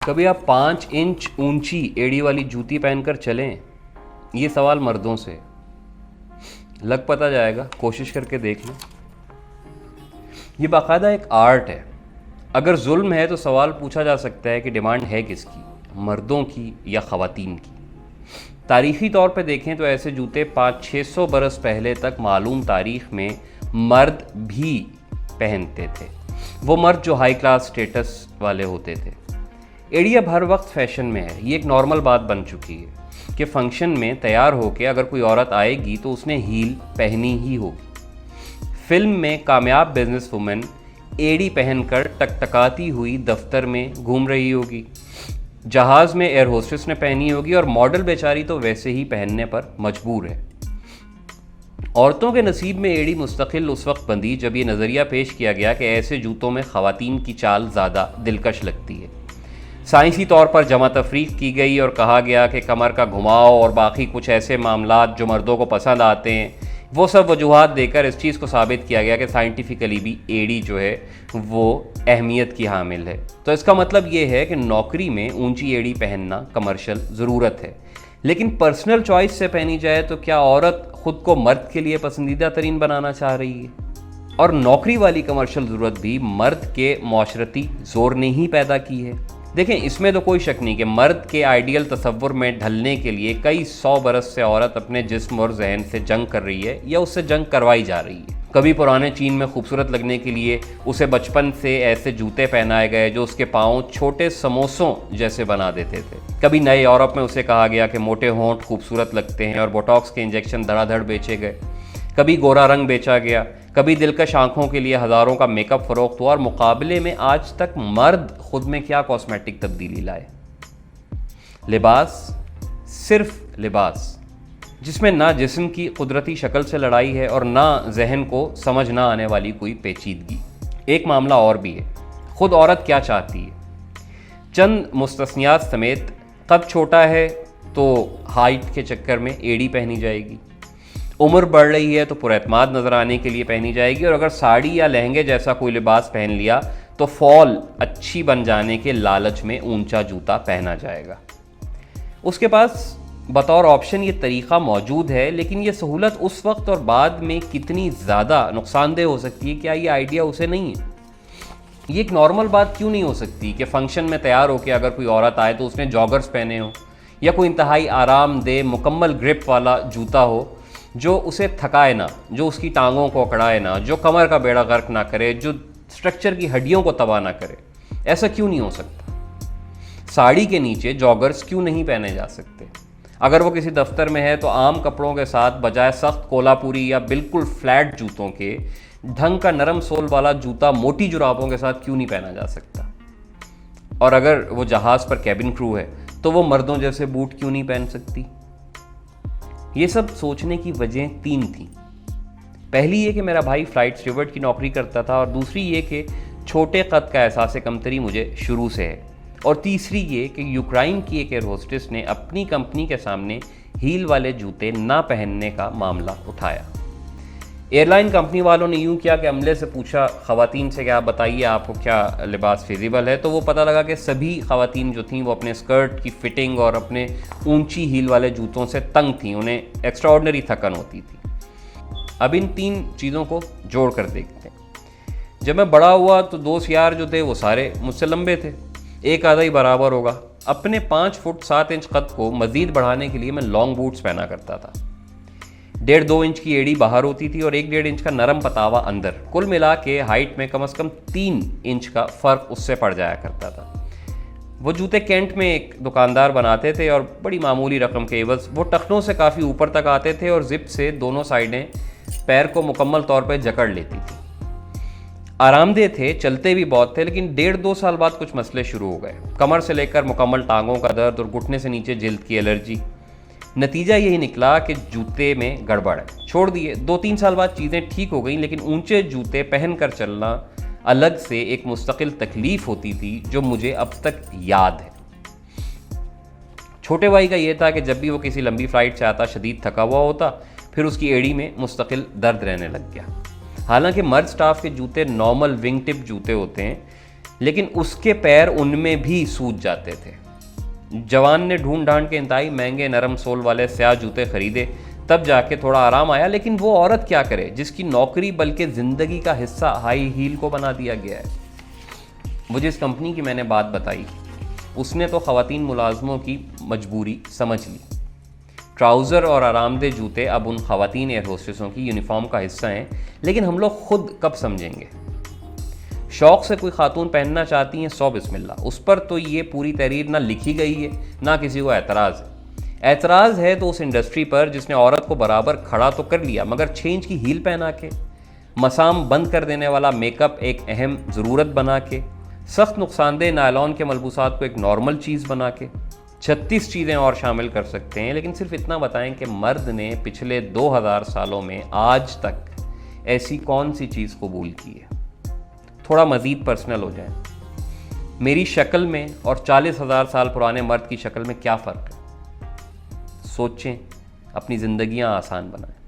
कभी आप 5 इंच ऊंची एड़ी वाली जूती पहनकर चलें? ये सवाल मर्दों से लग पता जाएगा, कोशिश करके देख लें। ये बाकायदा एक आर्ट है। अगर जुल्म है तो सवाल पूछा जा सकता है कि डिमांड है किसकी, मर्दों की या ख़वातीन की। तारीख़ी तौर पे देखें तो ऐसे जूते 500-600 बरस पहले तक मालूम तारीख़ में मर्द भी पहनते थे। वो मर्द जो हाई क्लास स्टेटस वाले होते थे। एड़ी अब हर वक्त फैशन में है। ये एक नॉर्मल बात बन चुकी है कि फंक्शन में तैयार होकर अगर कोई औरत आएगी तो उसने हील पहनी ही होगी। फिल्म में कामयाब बिजनेस वुमेन एड़ी पहनकर टकटकाती हुई दफ्तर में घूम रही होगी। जहाज़ में एयर होस्टेस ने पहनी होगी और मॉडल बेचारी तो वैसे ही पहनने पर मजबूर है। औरतों के नसीब में एड़ी मुस्तकिल उस वक्त बंधी जब ये नज़रिया पेश किया गया कि ऐसे जूतों में ख़वातीन की चाल ज़्यादा दिलकश लगती है। साइंसी तौर पर जमा तफरीक की गई और कहा गया कि कमर का घुमाव और बाकी कुछ ऐसे मामलात जो मर्दों को पसंद आते हैं, वो सब वजूहात देकर इस चीज़ को साबित किया गया कि साइंटिफिकली भी एड़ी जो है वो अहमियत की हामिल है। तो इसका मतलब ये है कि नौकरी में ऊंची एड़ी पहनना कमर्शियल ज़रूरत है, लेकिन पर्सनल चॉइस से पहनी जाए तो क्या औरत ख़ुद को मर्द के लिए पसंदीदा तरीन बनाना चाह रही है? और नौकरी वाली कमर्शियल ज़रूरत भी मर्द के माशरती ज़ोर ने ही पैदा की है। देखें, इसमें तो कोई शक नहीं कि मर्द के आइडियल तसव्वुर में ढलने के लिए कई 100 बरस से औरत अपने जिस्म और जहन से जंग कर रही है या उससे जंग करवाई जा रही है। कभी पुराने चीन में खूबसूरत लगने के लिए उसे बचपन से ऐसे जूते पहनाए गए जो उसके पाँव छोटे समोसों जैसे बना देते थे। कभी नए यूरोप में उसे कहा गया कि मोटे होंठ खूबसूरत लगते हैं और बोटॉक्स के इंजेक्शन धड़ाधड़ बेचे गए। कभी गोरा रंग बेचा गया, कभी दिलकश आंखों के लिए हज़ारों का मेकअप फ़रोख्त हुआ और मुकाबले में आज तक मर्द खुद में क्या कॉस्मेटिक तब्दीली लाए? लिबास, सिर्फ लिबास, जिसमें ना जिस्म की कुदरती शक्ल से लड़ाई है और ना जहन को समझ ना आने वाली कोई पेचीदगी। एक मामला और भी है, खुद औरत क्या चाहती है। चंद मुस्तस्नियात समेत कद छोटा है तो हाइट के चक्कर में एड़ी पहनी जाएगी, उम्र बढ़ रही है तो पुरएतमाद नज़र आने के लिए पहनी जाएगी, और अगर साड़ी या लहंगे जैसा कोई लिबास पहन लिया तो फॉल अच्छी बन जाने के लालच में ऊंचा जूता पहना जाएगा। उसके पास बतौर ऑप्शन ये तरीक़ा मौजूद है, लेकिन ये सहूलत उस वक्त और बाद में कितनी ज़्यादा नुकसानदेह हो सकती है, क्या ये आइडिया उसे नहीं है? ये एक नॉर्मल बात क्यों नहीं हो सकती कि फंक्शन में तैयार होकर अगर कोई औरत आए तो उसने जॉगर्स पहने हो या कोई इंतहाई आरामदेह मुकम्मल ग्रिप वाला जूता हो जो उसे थकाए ना, जो उसकी टांगों को अकड़ाए ना, जो कमर का बेड़ा गर्क ना करे, जो स्ट्रक्चर की हड्डियों को तबाह ना करे। ऐसा क्यों नहीं हो सकता? साड़ी के नीचे जॉगर्स क्यों नहीं पहने जा सकते? अगर वो किसी दफ्तर में है तो आम कपड़ों के साथ बजाय सख्त कोलापुरी या बिल्कुल फ्लैट जूतों के ढंग का नरम सोल वाला जूता मोटी जुराबों के साथ क्यों नहीं पहना जा सकता? और अगर वो जहाज़ पर कैबिन क्रू है तो वो मर्दों जैसे बूट क्यों नहीं पहन सकती? ये सब सोचने की वजह 3 थी। पहली ये कि मेरा भाई फ्लाइट स्टीवर्ड की नौकरी करता था, और दूसरी ये कि छोटे कद का एहसास कमतरी मुझे शुरू से है, और तीसरी ये कि यूक्रेन की एक एयर होस्टेस ने अपनी कंपनी के सामने हील वाले जूते ना पहनने का मामला उठाया। एयरलाइन कंपनी वालों ने यूँ किया कि अमले से पूछा ख़वातीन से कि आप बताइए आपको क्या लिबास फिजिबल है, तो वो पता लगा कि सभी ख़वातीन जो थीं वो अपने स्कर्ट की फिटिंग और अपने ऊंची हील वाले जूतों से तंग थीं, उन्हें एक्स्ट्राऑर्डिनरी थकन होती थी। अब इन 3 चीज़ों को जोड़ कर देखते हैं। जब मैं बड़ा हुआ तो दोस्त यार जो थे वो सारे मुझसे लंबे थे, एक आधा ही बराबर होगा। अपने 5 फुट 7 इंच कद को मज़ीद बढ़ाने के लिए मैं लॉन्ग बूट्स पहना करता था। 1.5-2 इंच की एड़ी बाहर होती थी और 1-1.5 इंच का नरम पतावा अंदर। कुल मिला के हाइट में कम से कम 3 इंच का फ़र्क उससे पड़ जाया करता था। वो जूते कैंट में एक दुकानदार बनाते थे और बड़ी मामूली रकम के एवज़ वो टखनों से काफ़ी ऊपर तक आते थे और जिप से दोनों साइडें पैर को मुकम्मल तौर पर जकड़ लेती थी। आरामदेह थे, चलते भी बहुत थे, लेकिन 1.5-2 साल बाद कुछ मसले शुरू हो गए। कमर से लेकर मुकम्मल टांगों का दर्द और घुटने से नीचे जिल्द की एलर्जी। नतीजा यही निकला कि जूते में गड़बड़ है। छोड़ दिए। 2-3 साल बाद चीज़ें ठीक हो गई, लेकिन ऊंचे जूते पहन कर चलना अलग से एक मुस्तकिल तकलीफ होती थी जो मुझे अब तक याद है। छोटे भाई का ये था कि जब भी वो किसी लंबी फ़्लाइट से आता शदीद थका हुआ होता, फिर उसकी एड़ी में मुस्तकिल दर्द रहने लग गया। हालांकि मर्द स्टाफ के जूते नॉर्मल विंग टिप जूते होते हैं, लेकिन उसके पैर उनमें भी सूज जाते थे। जवान ने ढूंढ ढांड के इंतहाई महंगे नरम सोल वाले स्याह जूते खरीदे, तब जाके थोड़ा आराम आया। लेकिन वो औरत क्या करे जिसकी नौकरी बल्कि ज़िंदगी का हिस्सा हाई हील को बना दिया गया है। वो जिस कंपनी की मैंने बात बताई उसने तो ख़वातीन मुलाजमों की मजबूरी समझ ली। ट्राउज़र और आरामदेह जूते अब उन ख़वातीन एयर होस्टेसों की यूनिफॉर्म का हिस्सा हैं, लेकिन हम लोग खुद कब समझेंगे। शौक़ से कोई खातून पहनना चाहती हैं, सौ बिस्मिल्लाह, उस पर तो ये पूरी तहरीर ना लिखी गई है ना किसी को एतराज़ है। एतराज़ है तो उस इंडस्ट्री पर जिसने औरत को बराबर खड़ा तो कर लिया मगर 6 इंच की हील पहना के, मसाम बंद कर देने वाला मेकअप एक अहम ज़रूरत बना के, सख्त नुकसानदेह नायलॉन के मलबूसात को एक नॉर्मल चीज़ बना के। 36 चीज़ें और शामिल कर सकते हैं, लेकिन सिर्फ इतना बताएं कि मर्द ने पिछले 2000 सालों में आज तक ऐसी कौन सी चीज़ कबूल की है। थोड़ा मज़ीद पर्सनल हो जाए, मेरी शक्ल में और 40,000 साल पुराने मर्द की शक्ल में क्या फ़र्क है। सोचें, अपनी ज़िंदगियां आसान बनाएं।